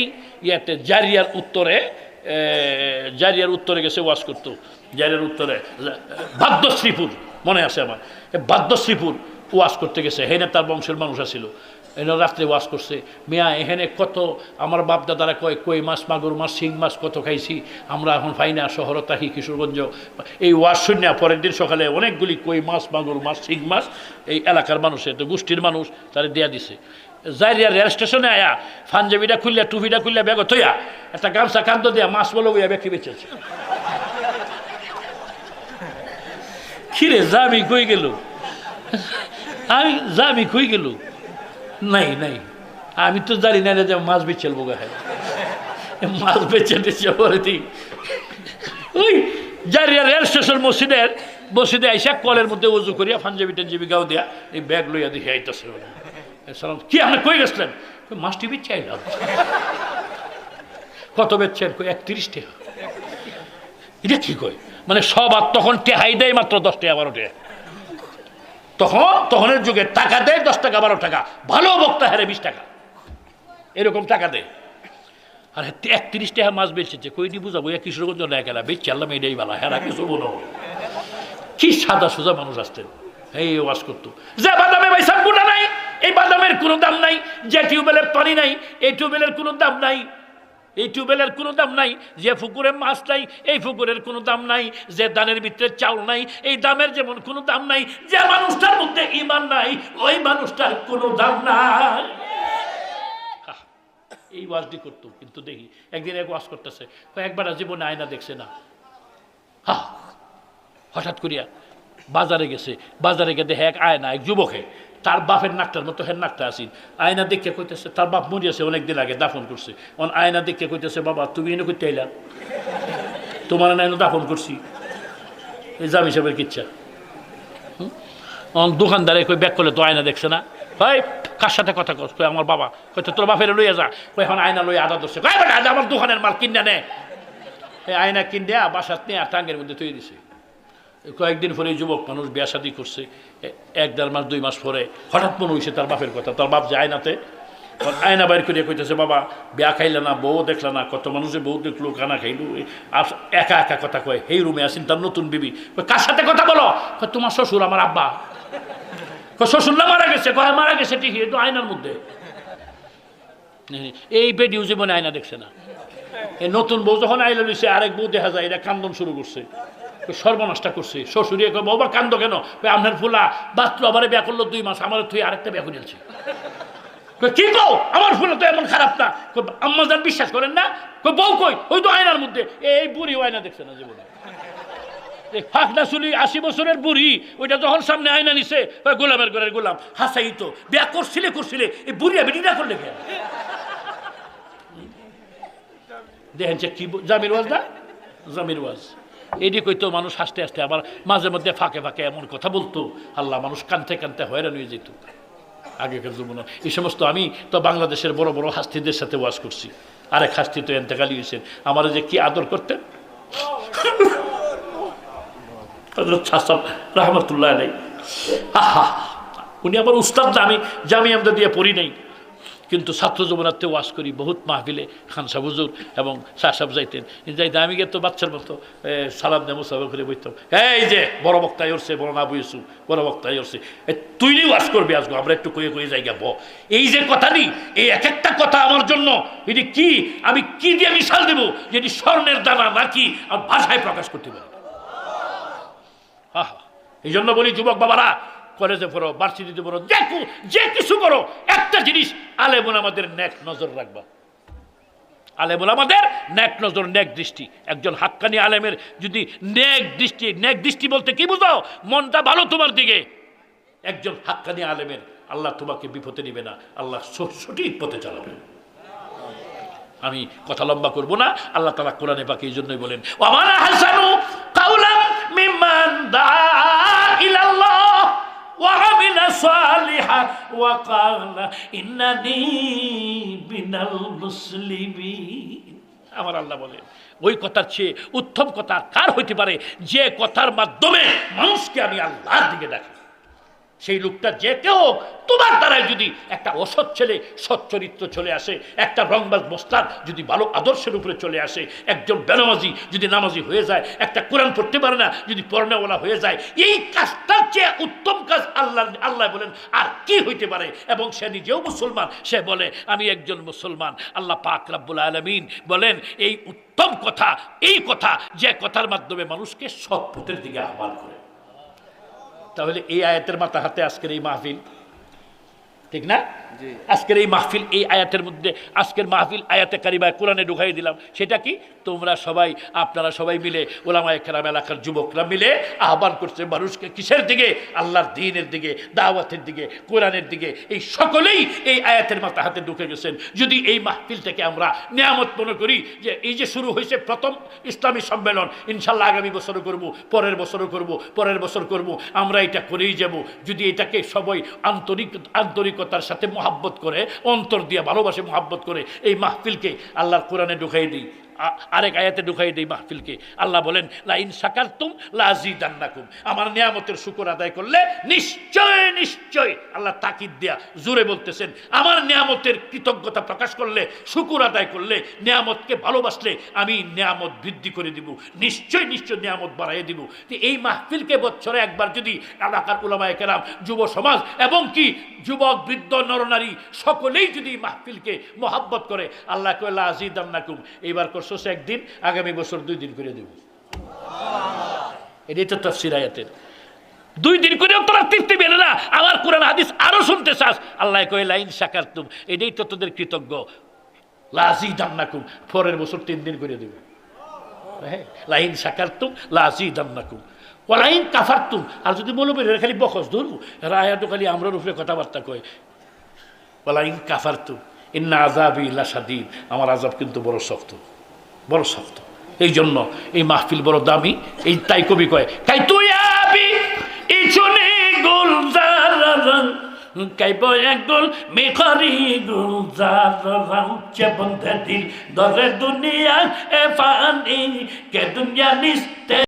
ইয়াতে জারিয়ার উত্তরে গেছে ওয়াজ করতো। জারিয়ার উত্তরে বাদ্যশ্রীপুর মনে আছে আমার, বাদ্যশ্রীপুর ওয়াজ করতে গেছে। হেনে তার বংশের মানুষ আসছিল, এনে রাত্রে ওয়াজ করছে। মিয়া এখানে কত আমার বাপ দাদারা কই মাছ, মাগুর মাছ, শিং মাছ কত খাইছি আমরা, এখন পাই না। শহরে থাকি কিশোরগঞ্জ। এই ওয়াজ শুনে পরের দিন সকালে অনেকগুলি কই মাছ, মাগুর মাছ, শিং মাছ এই এলাকার মানুষের, তো গোষ্ঠীর মানুষ তারা দেয়া দিছে। জারিয়া রেল স্টেশনে আয়া পাঞ্জাবিটা খুললে, টুপিটা খুললে, ব্যাগ থইয়া একটা গামছা কান্দ দিয়া মাছ বলে বইয়া ব্যক্তি বেঁচেছে। খিরে জামি কই গেল, জামি কই গেল, নাই আমি তো জানি না যে মাছ বেচেল বোগা হয়, মাছ বেচে পরে দিই। ওই জারিয়া রেল স্টেশন মসজিদে আইসা কলের মধ্যে উজু করিয়া পাঞ্জাবি টাঞ্জাবি গাও দিয়া এই ব্যাগ লইয়া দেখে আইতেছে। কি আপনি কই গেছিলেন? মাছটি বেচে আইলাম। কত বেচছেন? 31 টাকা। এটা কি কয়, মানে সব আর তখন টেহাই দেয় মাত্র 10 টাকা 12 টাকা। তখনের যুগে টাকা দেয় 10 টাকা 12 টাকা, ভালো বক্তা হারে 20 টাকা এরকম টাকা দেয়। আর 31 টাকা মাছ বেচেছে, কইনি বুঝাবো কিশোরগঞ্জ না গেলা বেচে আল্লাহ এটাই বেলা হেরা কিছু বলো। কি সাদা সোজা মানুষ আসতেন, এই ওয়াজ করতো যে বাদামে পয়সা গুণা নাই, এই বাদামের কোনো দাম নাই, যে টিউবওয়েলের পানি নাই এই টিউবওয়েলের কোনো দাম নাই, এই টিউবওয়েলের কোনো দাম নাই, যে পুকুরে মাছ নাই এই পুকুরের কোনো দাম নাই, যে দানের ভিতরে চাউল নাই এই দামের যেমন কোনো দাম নাই, যে মানুষটার মধ্যে ঈমান নাই ওই মানুষটার কোনো দাম নাই। এই ওয়াজটি করতো। কিন্তু দেখি একদিন এক ওয়াজ করতেছে, একবার জীবনে আয়না দেখছে না। হঠাৎ করিয়া বাজারে গিয়ে দেখে এক আয়না, এক যুবকে তার বাপের নাকটার মতো হের নাকটা আসিন। আয়না দেখে কইতেছে, তার বাপ মরিয়াছে অনেকদিন আগে, দাফন করছে। আয়না দেখে কইতেছে, বাবা তুমি এনে করতে আইলা, তোমার আয়না দাফন করছি। এই জামি সাহেবের কিচ্ছা। দোকানদারে কই ব্যাক করলে তো আয়না দেখছে না, ভাই কার সাথে কথা কস? কই আমার বাবা। কইতে তোর বাপের লইয়া যা। কই এখন আয়না লইয়া আদা ধরছে, আমার দোকানের মাল কিনে নে। এই আয়না কিনে বাসাত নিয়ে টাঙ্গের মধ্যে তৈরি দিছে। কয়েকদিন পরে যুবক মানুষ বিয়া শাদী করছে, 1-1.5 মাস 2 মাস পরে হঠাৎ মনে হয়েছে তার বাপের কথা। তার বাপ যে আয়নাতে, আয়না বাইর করিয়া কইতেছে, বাবা বিয়া খাইলে না, বউ দেখলে না, কত মানুষে বউ দেখলো, খানা খাইলো, একা একা কথা কয়। এই রুমে আসেন তার নতুন বিবি। কার সাথে কথা বলো? তোমার শ্বশুর, আমার আব্বা। শ্বশুর না মারা গেছে? মারা গেছে ঠিকই, একটু আয়নার মধ্যে। এই বেডিও জীবনে আয়না দেখছে না। এই নতুন বউ যখন আইলে লইছে, আরেক বউ দেখা যায়, এটা কান্দন শুরু করছে। সর্বনাশটা করছে। শ্বশুরিয়ে কয় বাবা কান্দ কেন? আপনার ফুলা বাঁচলো, আবার বিয়া করলো 2 মাস, আমার তুই আরেকটা বিয়া করে নিয়েছে। কি কও? আমার ফুলা তো এমন খারাপ না। আম্মা যান বিশ্বাস করেন না? বউ কই? ওই তো আয়নার মধ্যে। এই বুড়ি আয়না দেখছে না জীবনে। ফাঁকনা চুলি 80 বছরের বুড়ি, ওইটা যখন সামনে আয়না নিছে গোলামের ঘরের গোলাম হাসাই তো বিয়া করছিলে এই বুড়ি আমি না করলে কেন? দেখেন কি জামির ওয়াজ না? জামির ওয়াজ এদিক হইতো মানুষ হাসতে হাসতে, আবার মাঝে মধ্যে ফাঁকে ফাঁকে এমন কথা বলতো, আল্লাহ মানুষ কানতে কানতে হয়রান হয়ে যেত আগেকার জীবনে। এই সমস্ত আমি তো বাংলাদেশের বড় বড় হাস্তিদের সাথে ওয়াজ করছি। আরেক হাস্তি তো এন্তেকালি হয়েছেন, আমার যে কি আদর করতেন রহমতুল্লাহ আলাই। আহা, উনি আমার উস্তাদ না, আমি জামিয়া দিয়ে পড়ি নাই, কিন্তু ছাত্র জীবনার্থে ওয়াজ করি বহুত মাহফিলে। খান সাহেব হুজুর এবং শাহ সাহেব যাইতেন, আমি গিয়ে তো বাচ্চার মতো সালাম দেবো সাহেব করে বইতাম, এই যে বড় বক্তাই উঠছে, বড় না বইছু, বড় বক্তাই উঠছে, তুই নি ওয়াজ করবি আসবো, আমরা একটু কয়ে জায়গা ব। এই যে কথা নি, এই এক একটা কথা আমার জন্য এটি কি, আমি কি দিয়ে মিশাল দেবো যে এটি স্বর্ণের দানা নাকি আর ভাষায় প্রকাশ করতে পারি। এই জন্য বলি যুবক বাবারা, কলেজে পড়ো, ভার্সিটিতে পড়ো, যে কিছু করো, একটা জিনিস আলেমুল আমাদের নেক নজর রাখবা। আলেমুল আমাদের নেক নজর, নেক দৃষ্টি। একজন হাক্কানি আলেমের যদি নেক দৃষ্টি বলতে কি বুঝাও? মনটা ভালো তোমার দিকে। একজন হাক্কানি আলেমের আল্লাহ তোমাকে বিপদে নিবে না, আল্লাহ সঠিক পথে চালাবে। আমি কথা লম্বা করব না। আল্লাহ তাআলা কোরআনে পাকে এই জন্যই বলেন, ওয়ামানা হাসানু কাওলাম মিম্মান দাআ ইলাল্লাহ ওয়া আমিলা সালিহান ওয়া ক্বালা ইন্নানি মিনাল মুসলিমিন। আমার আল্লাহ বলেন, ওই কথার চেয়ে উত্তম কথা কার হইতে পারে যে কথার মাধ্যমে মানুষকে আমি আল্লাহর দিকে ডাকি। সেই লোকটা যে কেউ তোমার দ্বারাই যদি একটা অসৎ ছেলে সচ্চরিত্র চলে আসে, একটা রংবাজ মোস্তাদ যদি ভালো আদর্শের উপরে চলে আসে, একজন বেনামাজি যদি নামাজি হয়ে যায়, একটা কোরআন পড়তে পারে না যদি পড়নেওয়ালা হয়ে যায়, এই কাজটার চেয়ে উত্তম কাজ আল্লাহ বলেন আর কি হইতে পারে? এবং সে নিজেও মুসলমান, সে বলে আমি একজন মুসলমান। আল্লাহ পাক রব্বুল আলামিন বলেন এই উত্তম কথা, এই কথা যে কথার মাধ্যমে মানুষকে সৎ পথের দিকে আহ্বান করে। তাহলে এই আয়াতের মাথা হাতে আজকের এই মাহফিল, ঠিক না? আজকের এই মাহফিল, এই আয়াতের মধ্যে আজকের মাহফিল আয়াতে কারিমায় কোরআনে ঢুকাই দিলাম। সেটা কি? তোমরা সবাই, আপনারা সবাই মিলে, ওলামায়ে কেরাম এলাকার যুবকরা মিলে আহ্বান করছে মানুষকে কিসের দিকে? আল্লাহর দ্বীনের দিকে, দাওয়াতের দিকে, কোরআনের দিকে। এই সকলেই এই আয়াতের মাথা হাতে ঢুকে গেছেন। যদি এই মাহফিলটাকে আমরা নিয়ামত মনে করি, যে এই যে শুরু হয়েছে প্রথম ইসলামী সম্মেলন, ইনশাল্লাহ আগামী বছরও করব, পরের বছরও করব, পরের বছর করব, আমরা এটা করেই যাব। যদি এটাকে সবাই আন্তরিকতার সাথে মহাব্বত করে, অন্তর দিয়ে ভালোবাসে মহাব্বত করে এই মাহফিলকে আল্লাহর কোরআনে ঢুকাই দিই, আরেক আয়াতে ঢুকাই দিই মাহফিলকে। আল্লাহ বলেন লা ইন শাকারতুম লাযিদান্নাকুম, আমার নিয়ামতের শুকর আদায় করলে নিশ্চয় নিশ্চয়, আল্লাহ তাকিদ দিয়া জোরে বলতেছেন, আমার নিয়ামতের কৃতজ্ঞতা প্রকাশ করলে, শুকর আদায় করলে, নিয়ামতকে ভালোবাসলে আমি নিয়ামত বৃদ্ধি করে দিব, নিশ্চয় নিশ্চয় নিয়ামত বাড়াইয়ে দিব। এই মাহফিলকে বছরে একবার যদি এলাকার উলামায়ে কেরাম, যুব সমাজ এবং কি যুবক বৃদ্ধ নরনারী সকলেই যদি মাহফিলকে মহাব্বত করে, আল্লাহ কয় লাযিদান্নাকুম, এইবার করছো একদিন, আগামী বছর 2 দিন করে দেব। এটাই তো তাফসীর আয়াতের। 2 দিন করেও তোরা তৃপ্তি পেলে না, আমার কোরআন হাদিস আরো শুনতে চাস, আল্লাহ কয় লা ইন শাকারতুম, এটাই তো তোদের কৃতজ্ঞ, লাযিদান্নাকুম, পরের বছর 3 দিন করে দেব। হ্যাঁ, লা ইন শাকারতুম লাযিদান্নাকুম ওয়া লা ইন কাফারতুম। আর যদি বলবে এরা খালি বকস ধরু, এরা আয়াত খালি আমরার উপরে কথাবার্তা কয়, ওয়া লা ইন কাফারতুম ইন্না আযাবি লাশাদীদ, আমার আযাব কিন্তু বড় শক্ত, বড় শক্ত। এই জন্য এই মাহফিল বড় দামি। এই তাই কবি কয়, কাই তুই আবি ইচুনি গুলজারান কাই বয় গুল মেখরি গুলজারান চেবন্ধ দিল দরে দুনিয়া এ ফানি কে দুনিয়া নিস্তে